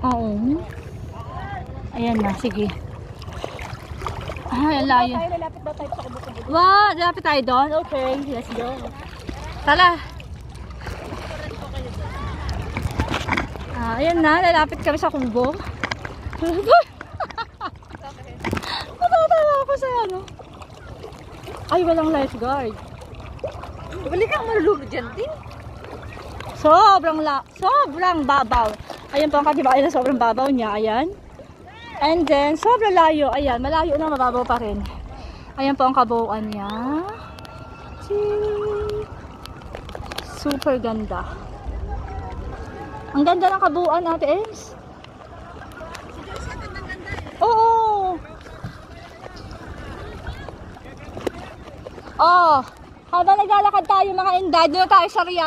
Oo. Ayan na, sige. Ay, ang layo. Lalapit daw tayo sa kabukod. Wow, lalapit tayo doon? Okay, let's go. Tala. Ayan na, lalapit kami sa kubo. Natatawa ako sa ano. Ay, walang lifeguard. Bali kang marulunod dyan din. Sobrang babaw. Ayan po ang katibayan na sobrang babaw niya. Ayan. And then, sobrang layo. Ayan, malayo na, mababaw pa rin. Ayan po ang kabuuan niya. Super ganda. Ang ganda ng kabuuan, Ate Ems. Oo. Oh, habang naglalakad tayo mga inday, doon tayo sa Riyadh.